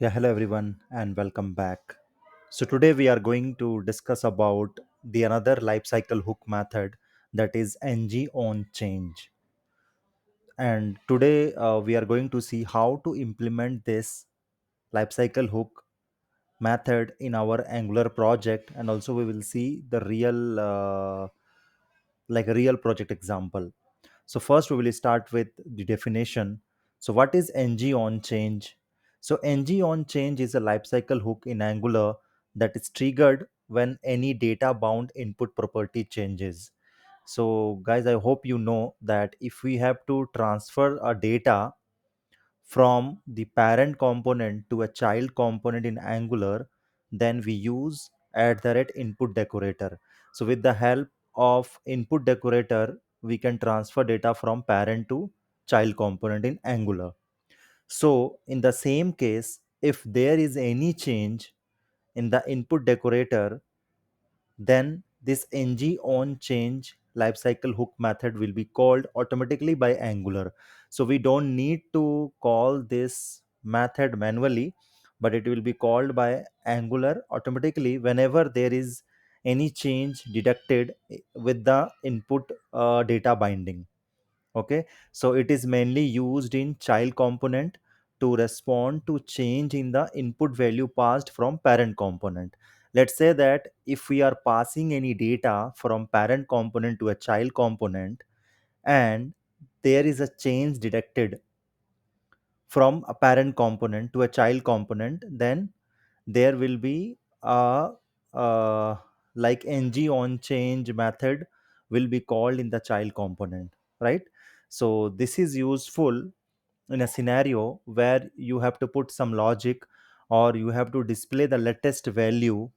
Yeah, hello everyone and welcome back. So today we are going to discuss about the another lifecycle hook method, that is ngOnChange. And today we are going to see how to implement this lifecycle hook method in our Angular project, and also we will see the real like a real project example. So first we will start with the definition. So what is ngOnChange? So ngOnChange is a lifecycle hook in Angular that is triggered when any data bound input property changes. So guys, I hope you know that if we have to transfer a data from the parent component to a child component in Angular, then we use @input decorator. So with the help of input decorator, we can transfer data from parent to child component in Angular. So in the same case, if there is any change in the input decorator, then this ngOnChange lifecycle hook method will be called automatically by Angular. So we don't need to call this method manually, but it will be called by Angular automatically whenever there is any change deducted with the input data binding. Okay, so it is mainly used in child component to respond to change in the input value passed from parent component. Let's say that if we are passing any data from parent component to a child component, and there is a change detected from a parent component to a child component, then there will be a uh, like ngOnChange method will be called in the child component, right? So this is useful in a scenario where you have to put some logic, or you have to display the latest value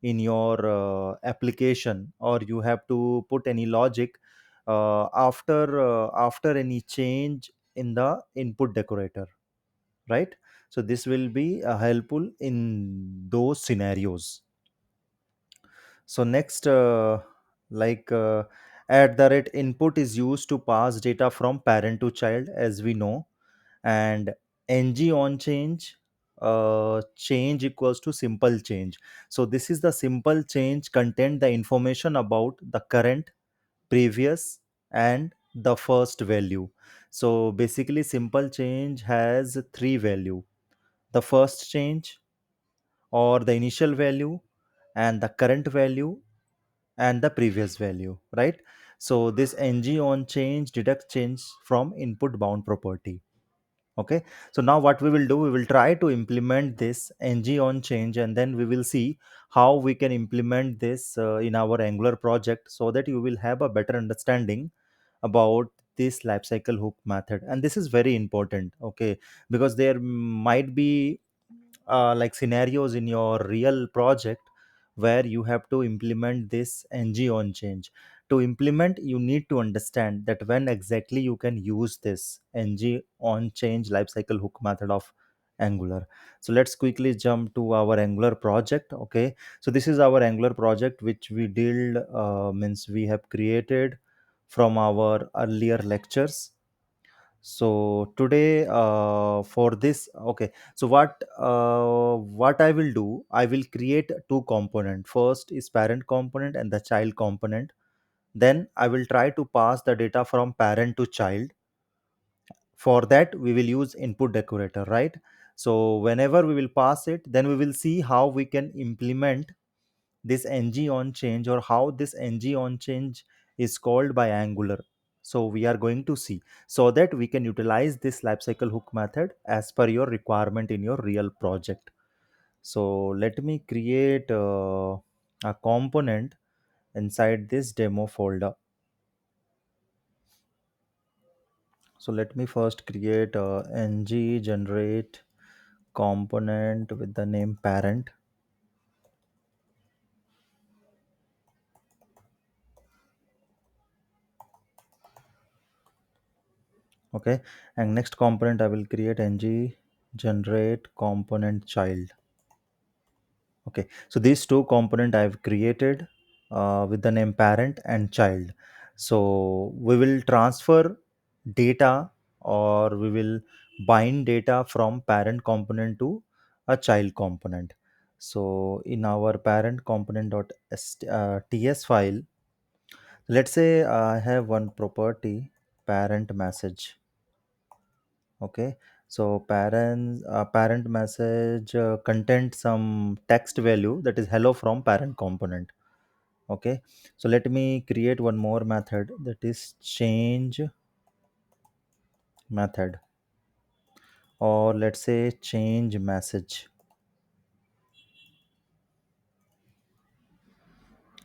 in your application, or you have to put any logic after any change in the input decorator, right? So this will be helpful in those scenarios. So next, input is used to pass data from parent to child, as we know. And ngOnChange change equals to simple change. So this is the simple change contain the information about the current, previous, and the first value. So basically simple change has three value: the first change, or the initial value, and the current value, and the previous value, right? So this ngOnChange deduct change from input bound property. Okay, so now what we will do, we will try to implement this ngOnChange, and then we will see how we can implement this in our Angular project, so that you will have a better understanding about this lifecycle hook method. And this is very important, okay, because there might be like scenarios in your real project where you have to implement this ngOnChange. To implement, you need to understand that when exactly you can use this ngOnChange lifecycle hook method of Angular. So let's quickly jump to our Angular project. Okay, so this is our Angular project which we did, means we have created from our earlier lectures. So today, for this, okay, so what I will do, I will create two component. First is parent component and the child component. Then I will try to pass the data from parent to child. For that we will use input decorator, right? So whenever we will pass it, then we will see how we can implement this ngOnChange, or how this ngOnChange is called by Angular. So we are going to see, so that we can utilize this lifecycle hook method as per your requirement in your real project. So let me create a component inside this demo folder. So let me first create a ng generate component with the name parent. Okay, and next component I will create ng generate component child. Okay, so these two component I've created with the name parent and child. So we will transfer data, or we will bind data from parent component to a child component. So in our parent component ts file, let's say I have one property, parent message. Okay, so parent message contains some text value, that is hello from parent component. Okay, so let me create one more method, that is change method, or let's say change message.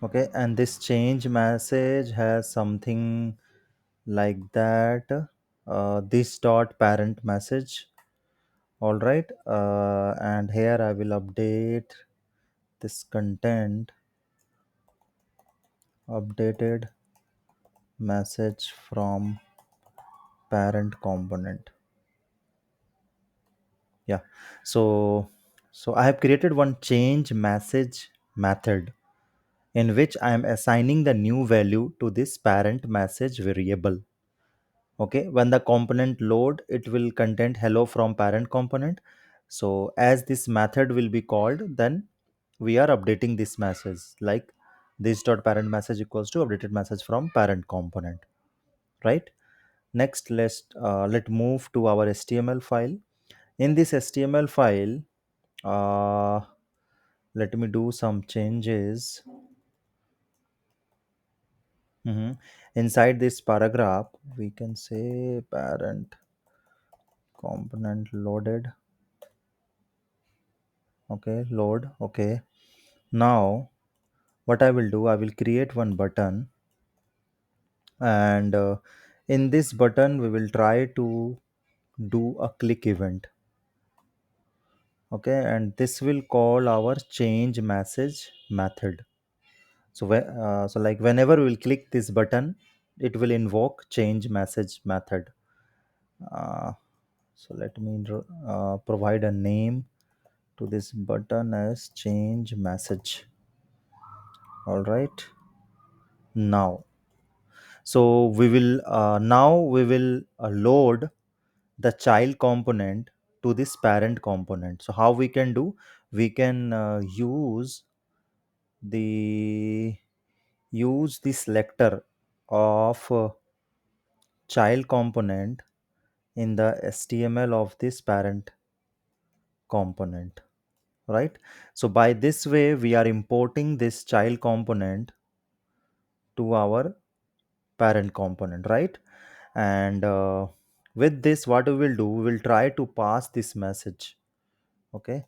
Okay, and this change message has something like that, this dot parent message. All right, and here I will update this content, updated message from parent component. Yeah, so I have created one change message method in which I am assigning the new value to this parent message variable. Okay, when the component load, it will contain hello from parent component. So as this method will be called, then we are updating this message, like this dot parent message equals to updated message from parent component, right? Next, let move to our html file. In this html file, uh, let me do some changes. Mhm. Inside this paragraph, we can say parent component loaded. Okay, load. Okay, now what I will do, I will create one button, and in this button we will try to do a click event. Okay, and this will call our change message method. So like whenever we will click this button, it will invoke change message method. uh, so let me provide a name to this button as change message. All right, now, so we will load the child component to this parent component. So how we can do, we can the use the selector of child component in the html of this parent component, right? So by this way we are importing this child component to our parent component, right? And with this, what we will do, we will try to pass this message. Okay,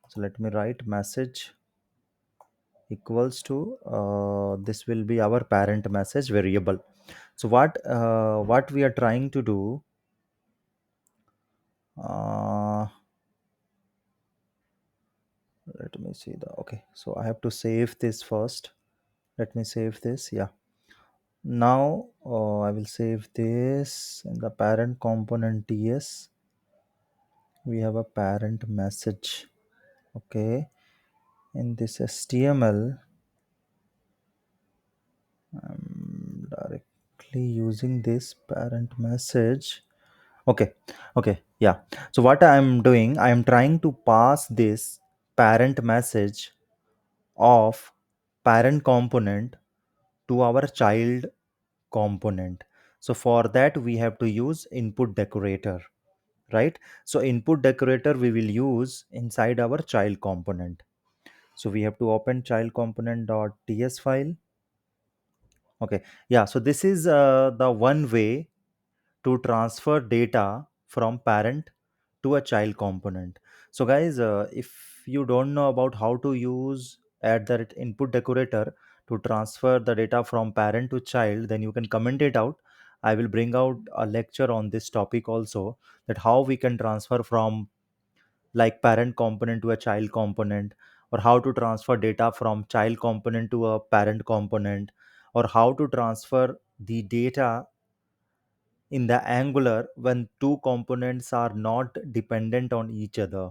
so let me write message equals to this will be our parent message variable. So what we are trying to do, uh, let me see the, okay, so I have to save this first. Let me save this. Yeah, now I will save this in the parent component ts. We have a parent message. Okay, in this html, I'm directly using this parent message. Okay, okay, yeah. So what I'm doing, I'm trying to pass this parent message of parent component to our child component. So for that we have to use input decorator, right? So input decorator we will use inside our child component. So we have to open child component.ts file. Okay, yeah. So this is the one way to transfer data from parent to a child component. So guys, if you don't know about how to use add that input decorator to transfer the data from parent to child, then you can comment it out. I will bring out a lecture on this topic also, that how we can transfer from like parent component to a child component, or how to transfer data from child component to a parent component, or how to transfer the data in the angular when two components are not dependent on each other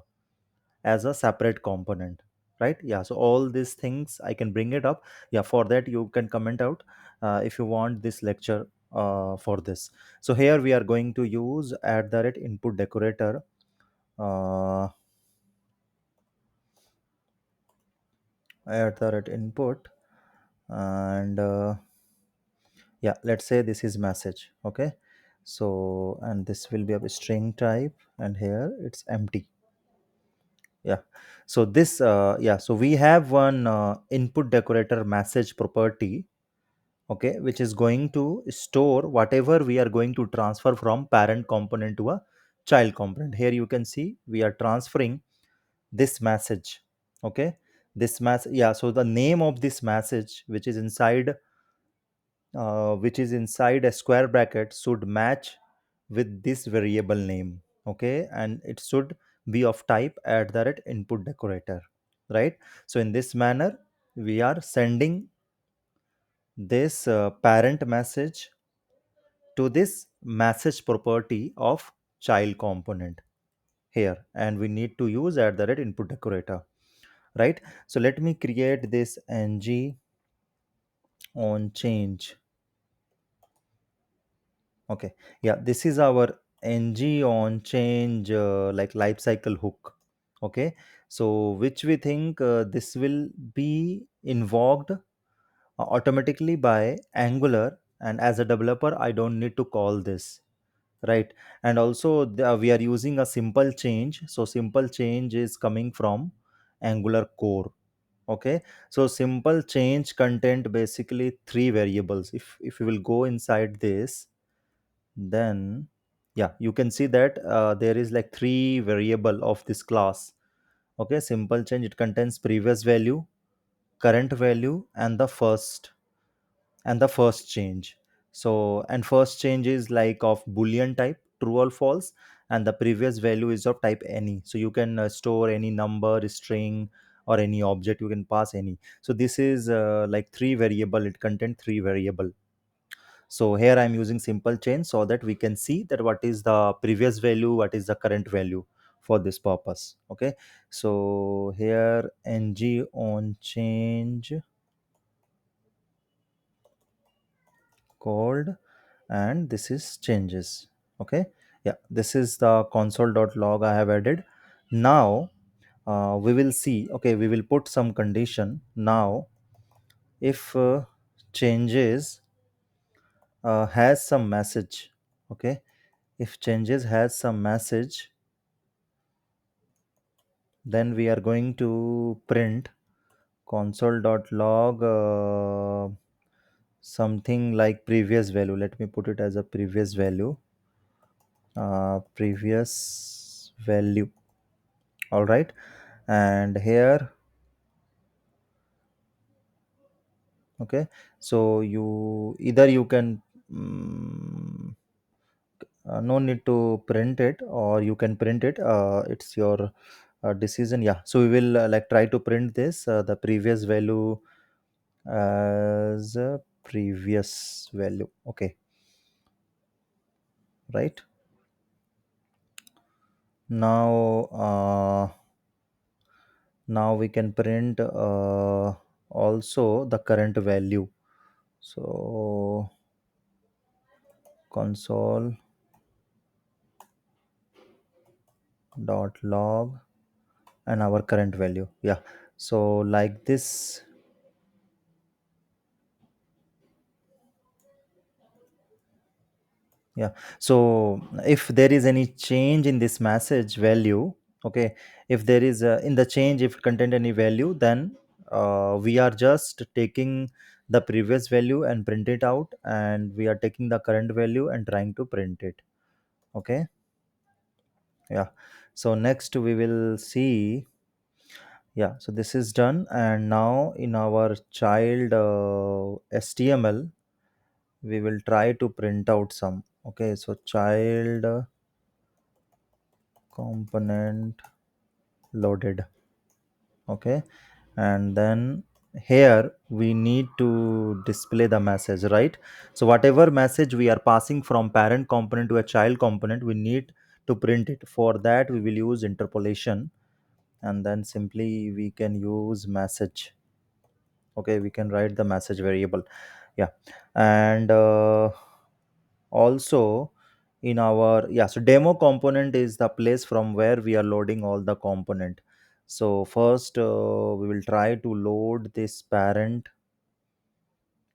as a separate component, right? Yeah, so all these things I can bring it up. Yeah, for that you can comment out if you want this lecture for this. So here we are going to use at the rate input decorator. uh, at the rate input, and yeah, let's say this is message. Okay, so and this will be of a string type, and here it's empty. Yeah, so this yeah, so we have one input decorator message property, okay, which is going to store whatever we are going to transfer from parent component to a child component. Here you can see we are transferring this message. Okay, this message, yeah, so the name of this message which is inside a square bracket should match with this variable name. Okay, and it should be of type at the rate input decorator, right? So in this manner we are sending this parent message to this message property of child component here, and we need to use at the rate input decorator, right? So let me create this ng on change. Okay, yeah, this is our ng on change like lifecycle hook. Okay, so which we think this will be invoked automatically by Angular, and as a developer I don't need to call this, right? And also we are using a simple change, so simple change is coming from Angular core. Okay, so simple change content basically three variables. If you will go inside this, then yeah, you can see that there is like three variable of this class. Okay, simple change, it contains previous value, current value, and the first change. So and first change is like of boolean type, true or false, and the previous value is of type any. So you can store any number, string, or any object, you can pass any. So this is like three variable, it contain three variable. So here I'm using simple change so that we can see that what is the previous value, what is the current value for this purpose. Okay, so here ng on change called, and this is changes. Okay, yeah, this is the console.log I have added. Now we will see, okay, we will put some condition. Now if changes has some message, okay, if changes has some message, then we are going to print console.log something like previous value. Let me put it as a previous value, previous value. All right, and here, okay, so you either you can no need to print it, or you can print it, it's your decision. Yeah, so we will like try to print this the previous value as a previous value. Okay, right, now now we can print also the current value. So console dot log and our current value. Yeah, so like this. Yeah, so if there is any change in this message value, okay, if there is in the change, if it contain any value, then we are just taking the previous value and print it out, and we are taking the current value and trying to print it. Okay, yeah, so next we will see. Yeah, so this is done, and now in our child html we will try to print out some. Okay, so child component loaded. Okay, and then here we need to display the message, right? So whatever message we are passing from parent component to a child component, we need to print it. For that we will use interpolation, and then simply we can use message. Okay, we can write the message variable. Yeah, and also in our, yeah, so demo component is the place from where we are loading all the component. So first we will try to load this parent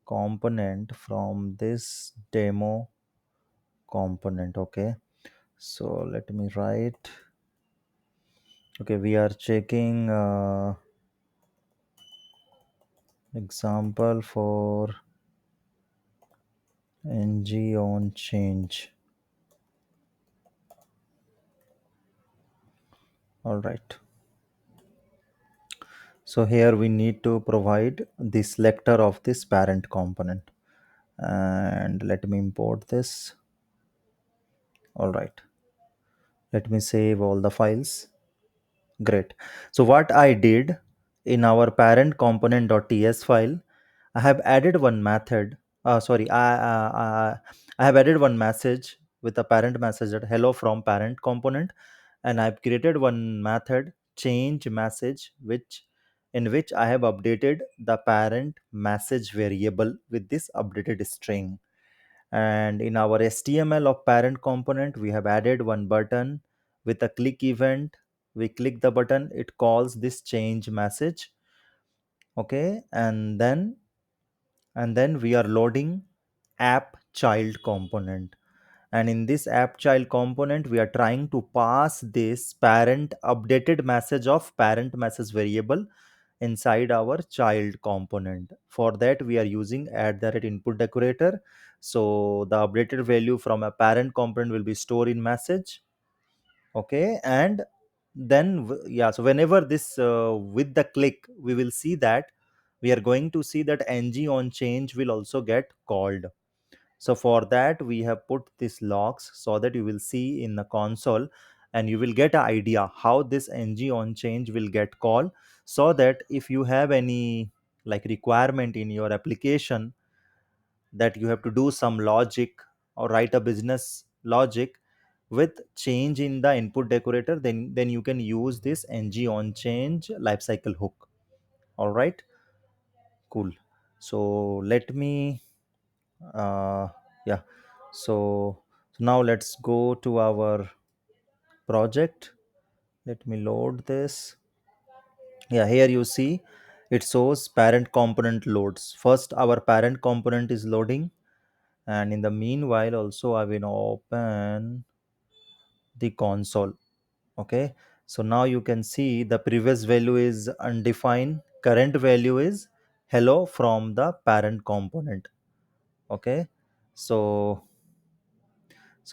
component from this demo component. Okay, so let me write. Okay, we are checking example for ngOnChange. All right. So here we need to provide the selector of this parent component, and let me import this. All right. Let me save all the files. Great. So what I did in our parent component.ts file, I have added one method. Sorry, I have added one message with a parent message that hello from parent component, and I've created one method change message in which I have updated the parent message variable with this updated string. And in our HTML of parent component, we have added one button with a click event. We click the button, it calls this change message. Okay, and then we are loading app child component, and in this app child component we are trying to pass this parent updated message of parent message variable inside our child component. For that we are using @input decorator. So the updated value from a parent component will be stored in message. Okay, and then yeah, so whenever this with the click we will see that we are going to see that ngOnChange will also get called. So for that we have put these logs so that you will see in the console, and you will get an idea how this ngOnChange will get called, so that if you have any like requirement in your application that you have to do some logic or write a business logic with change in the input decorator, then you can use this ngOnChange lifecycle hook. All right, cool. So let me uh, yeah, so now let's go to our project. Let me load this. Yeah, here you see it shows parent component loads. First our parent component is loading, and in the meanwhile also I will open the console. Okay, so now you can see the previous value is undefined, current value is hello from the parent component. Okay, so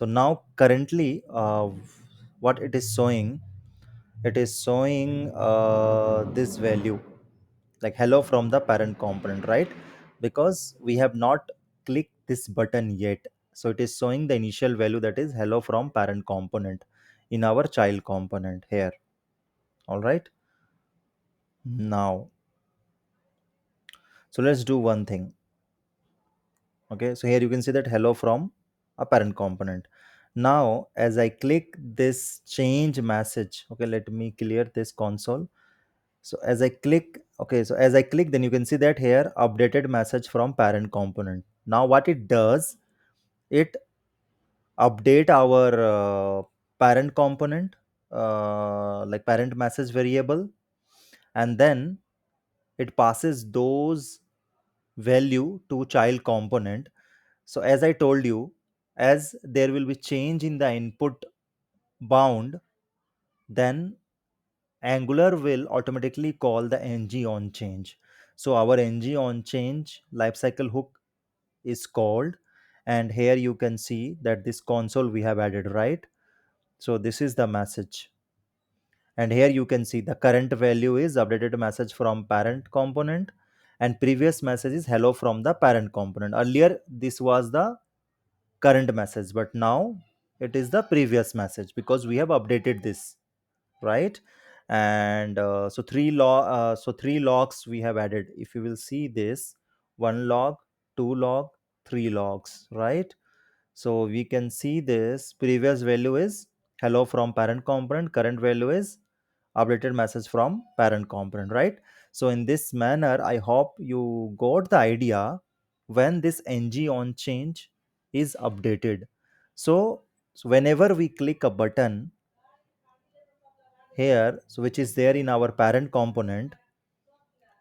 now currently what it is showing this value like hello from the parent component, right? Because we have not clicked this button yet, so it is showing the initial value, that is hello from parent component in our child component here. All right, now so let's do one thing. Okay, so here you can see that hello from a parent component. Now as I click this change message, okay, let me clear this console. So as I click, okay, so as I click, then you can see that here updated message from parent component. Now what it does, it update our parent component, like parent message variable, and then it passes those value to child component. So as I told you, as there will be change in the input bound, then Angular will automatically call the ngOnChange. So our ngOnChange lifecycle hook is called, and here you can see that this console we have added, right? So this is the message, and here you can see the current value is updated message from parent component, and previous message is hello from the parent component. Earlier this was the current message, but now it is the previous message because we have updated this, right? And so three logs we have added. If you will see this, one log, two log, three logs, right? So we can see this previous value is hello from parent component, current value is updated message from parent component, right? So in this manner I hope you got the idea when this ngOnChange is updated. So whenever we click a button here, so which is there in our parent component,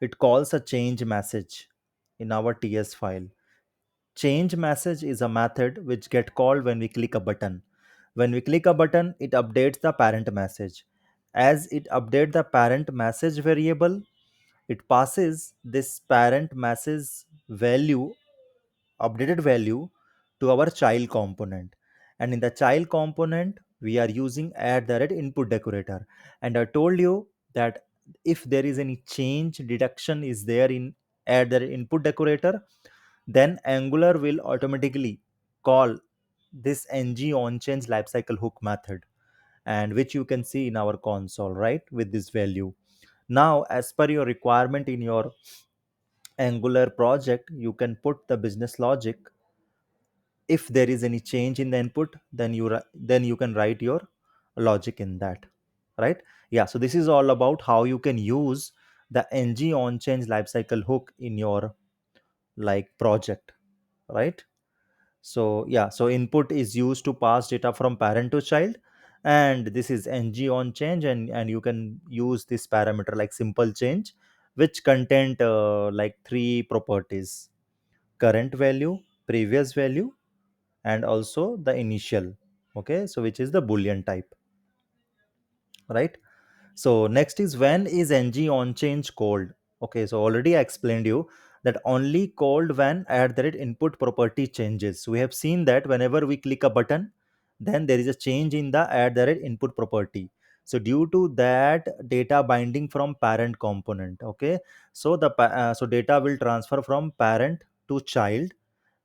it calls a change message in our TS file. Change message is a method which get called when we click a button. When we click a button, it updates the parent message. As it updates the parent message variable, it passes this parent message value, updated value, to our child component. And in the child component, we are using add the red input decorator. And I told you that if there is any change deduction is there in add the input decorator, then Angular will automatically call this ngOnChange lifecycle hook method, and which you can see in our console, right, with this value. Now, as per your requirement in your Angular project, you can put the business logic. If there is any change in the input, then then you can write your logic in that, right? Yeah, so this is all about how you can use the ngOnChange lifecycle hook in your like project, right? So yeah, so input is used to pass data from parent to child, and this is ngOnChange, and you can use this parameter like simple change, which content like three properties: current value, previous value, and also the initial. Okay, so which is the boolean type, right? So next is, when is ng on change called? Okay, so already I explained you that only called when at the rate input property changes. We have seen that whenever we click a button, then there is a change in the at the rate input property. So due to that, data binding from parent component. Okay, so so data will transfer from parent to child,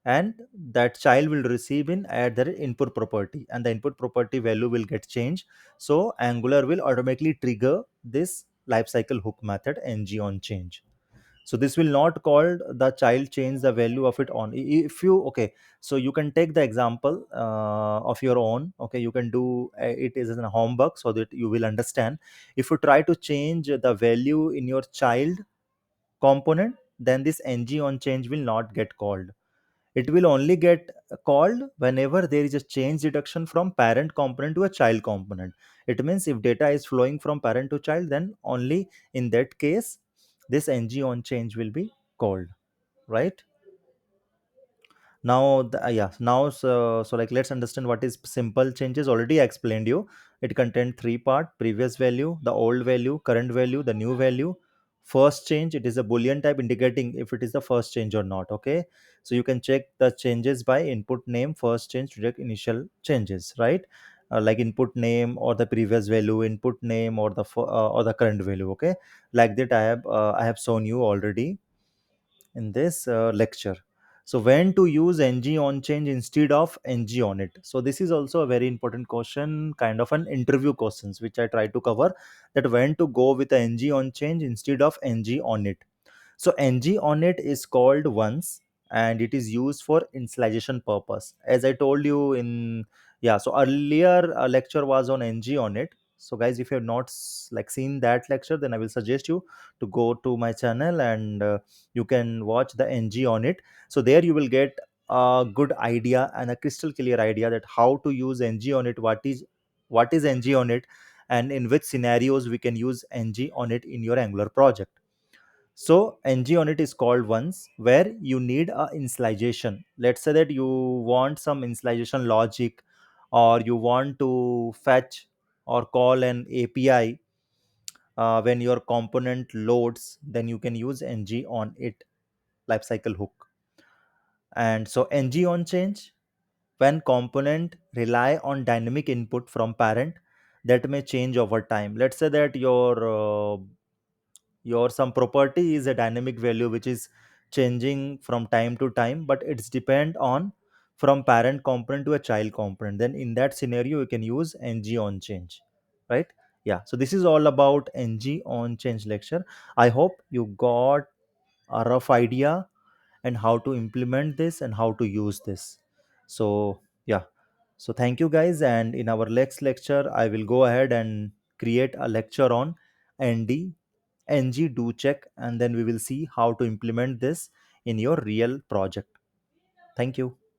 and that child will receive in at the input property, and the input property value will get changed. So Angular will automatically trigger this lifecycle hook method ngOnChange. So this will not call the child change the value of it on. If you, okay, so you can take the example of your own. Okay, you can do it as a homework so that you will understand. If you try to change the value in your child component, then this ngOnChange will not get called. It will only get called whenever there is a change deduction from parent component to a child component. It means if data is flowing from parent to child, then only in that case this ngOnChange will be called, right? Now yeah, now so like let's understand what is simple changes. Already I explained you, it contained three part: previous value, the old value, current value, the new value. First change, it is a boolean type indicating if it is the first change or not. Okay, so you can check the changes by input name, first change, direct initial changes, right? Like input name or the previous value, input name or the or the current value. Okay, like that I have shown you already in this lecture. So when to use ng on change instead of ng on it? So this is also a very important question, kind of an interview questions, which I try to cover, that when to go with a ng on change instead of ng on it. So ng on it is called once, and it is used for initialization purpose. As I told you in, yeah, so earlier lecture was on ng on it. So guys, if you have not like seen that lecture, then I will suggest you to go to my channel, and you can watch the ng on it. So there you will get a good idea and a crystal clear idea that how to use ng on it, what is ng on it, and in which scenarios we can use ng on it in your Angular project. So ng on it is called once where you need a initialization. Let's say that you want some initialization logic, or you want to fetch or call an API when your component loads, then you can use ng on it lifecycle hook. And so ng on change, when component rely on dynamic input from parent that may change over time. Let's say that your some property is a dynamic value which is changing from time to time, but it's depend on from parent component to a child component. Then in that scenario you can use ng on change, right? Yeah, so this is all about ng on change lecture. I hope you got a rough idea and how to implement this and how to use this. So yeah, so thank you guys, and in our next lecture I will go ahead and create a lecture on nd ng do check, and then we will see how to implement this in your real project. Thank you.